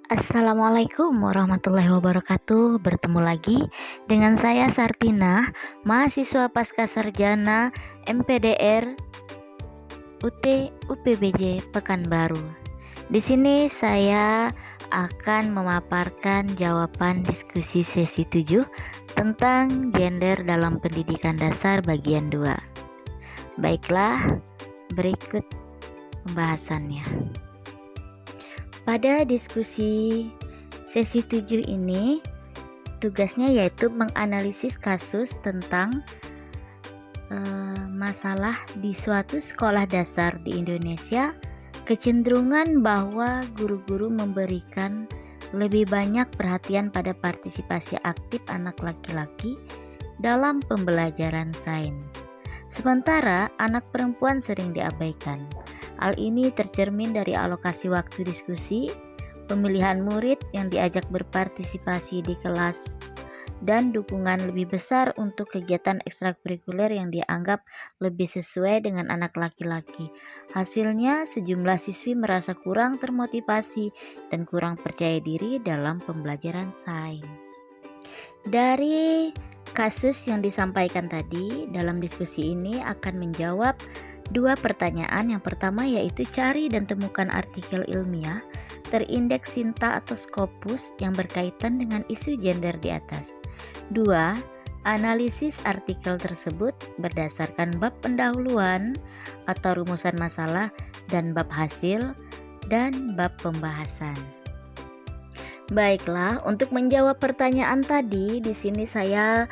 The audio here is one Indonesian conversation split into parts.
Assalamualaikum warahmatullahi wabarakatuh. Bertemu lagi dengan saya Sartina, mahasiswa Pascasarjana MPDR UT UPBJ Pekanbaru. Di sini saya akan memaparkan jawaban diskusi sesi 7 tentang gender dalam pendidikan dasar bagian 2. Baiklah, berikut pembahasannya. Pada diskusi sesi 7 ini, tugasnya yaitu menganalisis kasus tentang masalah di suatu sekolah dasar di Indonesia, kecenderungan bahwa guru-guru memberikan lebih banyak perhatian pada partisipasi aktif anak laki-laki dalam pembelajaran sains. Sementara anak perempuan sering diabaikan. Hal ini tercermin dari alokasi waktu diskusi, pemilihan murid yang diajak berpartisipasi di kelas, dan dukungan lebih besar untuk kegiatan ekstrakurikuler yang dianggap lebih sesuai dengan anak laki-laki. Hasilnya, sejumlah siswi merasa kurang termotivasi dan kurang percaya diri dalam pembelajaran sains. Dari kasus yang disampaikan tadi, dalam diskusi ini akan menjawab dua pertanyaan. Yang pertama yaitu cari dan temukan artikel ilmiah terindeks Sinta atau Scopus yang berkaitan dengan isu gender di atas. 2. Analisis artikel tersebut berdasarkan bab pendahuluan atau rumusan masalah dan bab hasil dan bab pembahasan. Baiklah, untuk menjawab pertanyaan tadi, di sini saya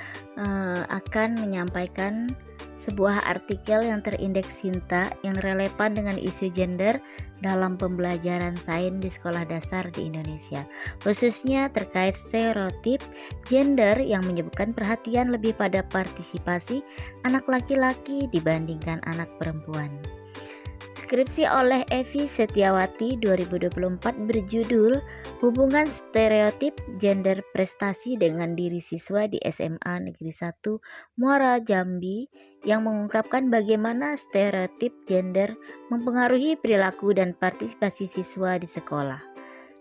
akan menyampaikan sebuah artikel yang terindeks Sinta yang relevan dengan isu gender dalam pembelajaran sains di sekolah dasar di Indonesia, khususnya terkait stereotip gender yang menyebutkan perhatian lebih pada partisipasi anak laki-laki dibandingkan anak perempuan. Skripsi oleh Evi Setiawati 2024 berjudul Hubungan Stereotip Gender Prestasi dengan Diri Siswa di SMA Negeri 1 Muara Jambi, yang mengungkapkan bagaimana stereotip gender mempengaruhi perilaku dan partisipasi siswa di sekolah.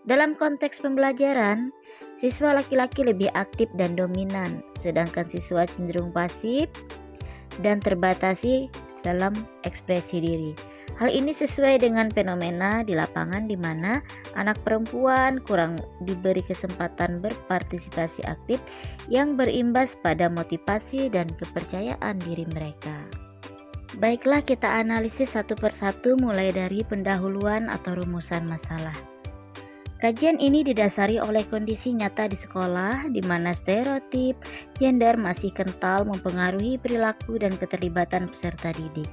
Dalam konteks pembelajaran, siswa laki-laki lebih aktif dan dominan, sedangkan siswa cenderung pasif dan terbatasi dalam ekspresi diri. Hal ini sesuai dengan fenomena di lapangan di mana anak perempuan kurang diberi kesempatan berpartisipasi aktif yang berimbas pada motivasi dan kepercayaan diri mereka. Baiklah, kita analisis satu persatu mulai dari pendahuluan atau rumusan masalah. Kajian ini didasari oleh kondisi nyata di sekolah di mana stereotip gender masih kental mempengaruhi perilaku dan keterlibatan peserta didik,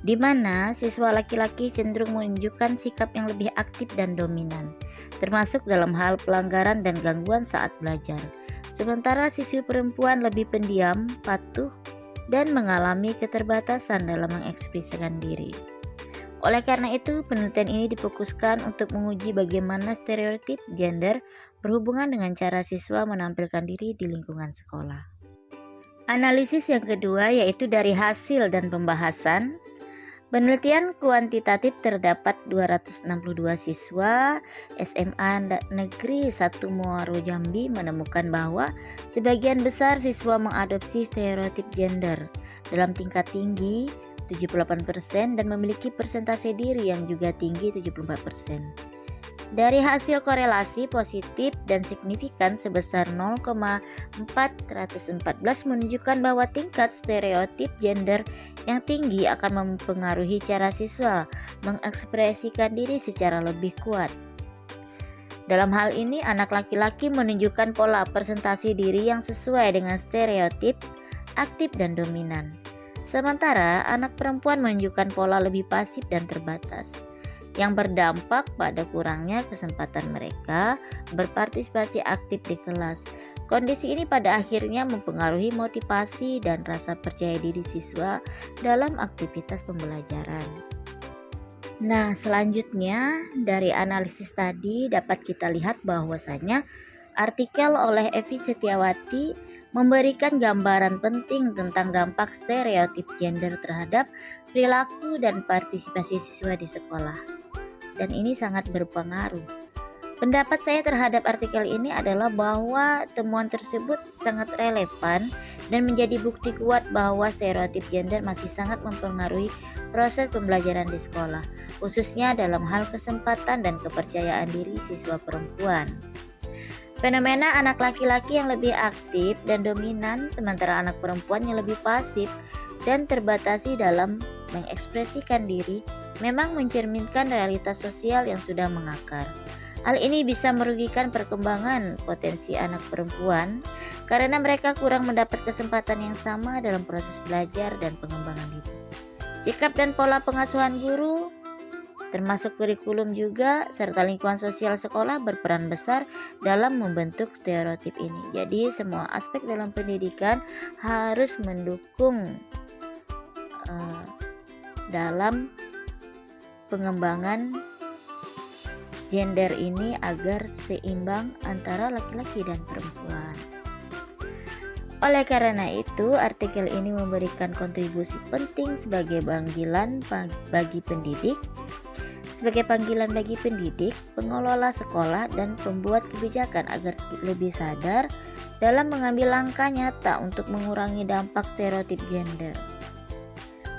di mana siswa laki-laki cenderung menunjukkan sikap yang lebih aktif dan dominan, termasuk dalam hal pelanggaran dan gangguan saat belajar. Sementara siswi perempuan lebih pendiam, patuh, dan mengalami keterbatasan dalam mengekspresikan diri. Oleh karena itu, penelitian ini difokuskan untuk menguji bagaimana stereotip gender berhubungan dengan cara siswa menampilkan diri di lingkungan sekolah. Analisis yang kedua yaitu dari hasil dan pembahasan. Penelitian kuantitatif terdapat 262 siswa SMA Negeri 1 Muaro Jambi menemukan bahwa sebagian besar siswa mengadopsi stereotip gender dalam tingkat tinggi 78% dan memiliki persentase diri yang juga tinggi 74%. Dari hasil korelasi positif dan signifikan sebesar 0,414 menunjukkan bahwa tingkat stereotip gender yang tinggi akan mempengaruhi cara siswa mengekspresikan diri secara lebih kuat. Dalam hal ini, anak laki-laki menunjukkan pola presentasi diri yang sesuai dengan stereotip aktif dan dominan. Sementara anak perempuan menunjukkan pola lebih pasif dan terbatas, yang berdampak pada kurangnya kesempatan mereka berpartisipasi aktif di kelas. Kondisi ini pada akhirnya mempengaruhi motivasi dan rasa percaya diri siswa dalam aktivitas pembelajaran. Nah, selanjutnya dari analisis tadi dapat kita lihat bahwasanya artikel oleh Evi Setiawati memberikan gambaran penting tentang dampak stereotip gender terhadap perilaku dan partisipasi siswa di sekolah. Dan ini sangat berpengaruh. Pendapat saya terhadap artikel ini adalah bahwa temuan tersebut sangat relevan dan menjadi bukti kuat bahwa stereotip gender masih sangat mempengaruhi proses pembelajaran di sekolah, khususnya dalam hal kesempatan dan kepercayaan diri siswa perempuan. Fenomena anak laki-laki yang lebih aktif dan dominan, sementara anak perempuan yang lebih pasif dan terbatasi dalam mengekspresikan diri, memang mencerminkan realitas sosial yang sudah mengakar. Hal ini bisa merugikan perkembangan potensi anak perempuan karena mereka kurang mendapat kesempatan yang sama dalam proses belajar dan pengembangan diri. Sikap dan pola pengasuhan guru, termasuk kurikulum juga, serta lingkungan sosial sekolah berperan besar dalam membentuk stereotip ini. Jadi semua aspek dalam pendidikan harus mendukung dalam pengembangan gender ini agar seimbang antara laki-laki dan perempuan. Oleh karena itu, artikel ini memberikan kontribusi penting sebagai panggilan bagi pendidik, pengelola sekolah, dan pembuat kebijakan agar lebih sadar dalam mengambil langkah nyata untuk mengurangi dampak stereotip gender,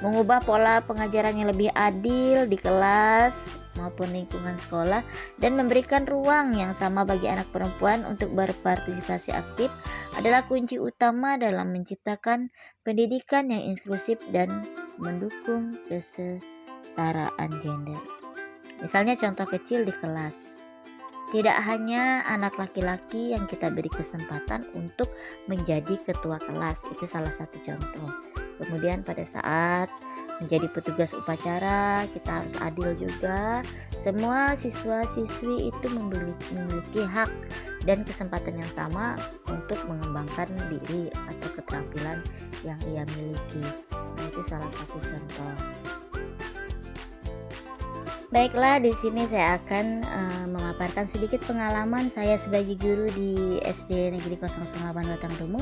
mengubah pola pengajaran yang lebih adil di kelas maupun lingkungan sekolah, dan memberikan ruang yang sama bagi anak perempuan untuk berpartisipasi aktif adalah kunci utama dalam menciptakan pendidikan yang inklusif dan mendukung kesetaraan gender. Misalnya contoh kecil di kelas. Tidak hanya anak laki-laki yang kita beri kesempatan untuk menjadi ketua kelas, itu salah satu contoh. Kemudian pada saat menjadi petugas upacara, kita harus adil juga. Semua siswa-siswi itu memiliki hak dan kesempatan yang sama untuk mengembangkan diri atau keterampilan yang ia miliki. Nah, itu salah satu contoh. Baiklah, di sini saya akan memaparkan sedikit pengalaman saya sebagai guru di SD Negeri 008 Batang Tumu.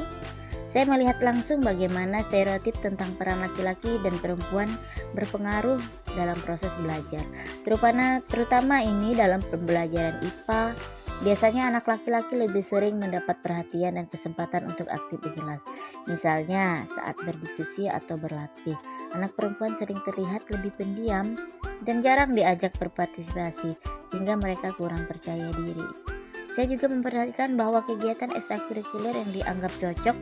Saya melihat langsung bagaimana stereotip tentang peran laki-laki dan perempuan berpengaruh dalam proses belajar, terutama ini dalam pembelajaran IPA. Biasanya anak laki-laki lebih sering mendapat perhatian dan kesempatan untuk aktif di kelas. Misalnya saat berdiskusi atau berlatih, anak perempuan sering terlihat lebih pendiam dan jarang diajak berpartisipasi, sehingga mereka kurang percaya diri. Saya juga memperhatikan bahwa kegiatan ekstrakurikuler yang dianggap cocok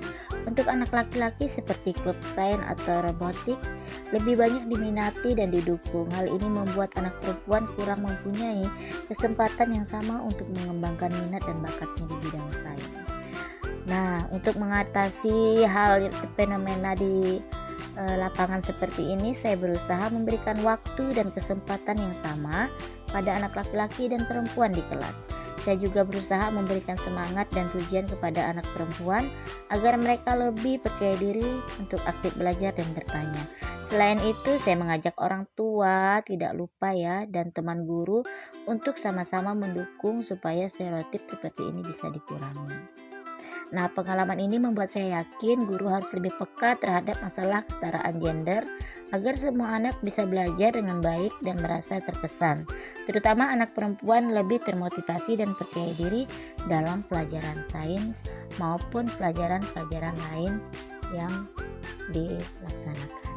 untuk anak laki-laki seperti klub sains atau robotik lebih banyak diminati dan didukung. Hal ini membuat anak perempuan kurang mempunyai kesempatan yang sama untuk mengembangkan minat dan bakatnya di bidang sains. Nah, untuk mengatasi hal fenomena di lapangan seperti ini, saya berusaha memberikan waktu dan kesempatan yang sama pada anak laki-laki dan perempuan di kelas. Saya juga berusaha memberikan semangat dan pujian kepada anak perempuan agar mereka lebih percaya diri untuk aktif belajar dan bertanya. Selain itu, saya mengajak orang tua, tidak lupa ya, dan teman guru untuk sama-sama mendukung supaya stereotip seperti ini bisa dikurangi. Nah, pengalaman ini membuat saya yakin guru harus lebih peka terhadap masalah kesetaraan gender agar semua anak bisa belajar dengan baik dan merasa terkesan. Terutama anak perempuan lebih termotivasi dan percaya diri dalam pelajaran sains maupun pelajaran-pelajaran lain yang dilaksanakan.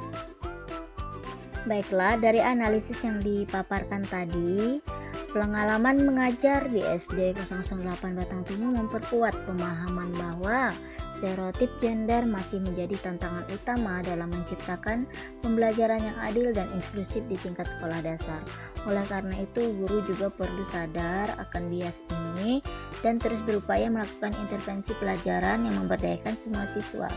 Baiklah, dari analisis yang dipaparkan tadi, pengalaman mengajar di SD 008 Batang Tumu memperkuat pemahaman bahwa stereotip gender masih menjadi tantangan utama dalam menciptakan pembelajaran yang adil dan inklusif di tingkat sekolah dasar. Oleh karena itu, guru juga perlu sadar akan bias ini dan terus berupaya melakukan intervensi pelajaran yang memberdayakan semua siswa,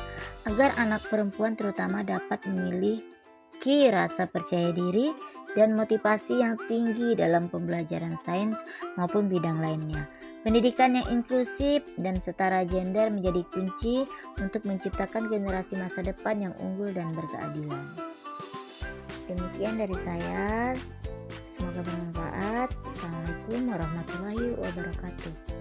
agar anak perempuan terutama dapat memiliki rasa percaya diri dan motivasi yang tinggi dalam pembelajaran sains maupun bidang lainnya. Pendidikan yang inklusif dan setara gender menjadi kunci untuk menciptakan generasi masa depan yang unggul dan berkeadilan. Demikian dari saya. Semoga bermanfaat. Assalamualaikum warahmatullahi wabarakatuh.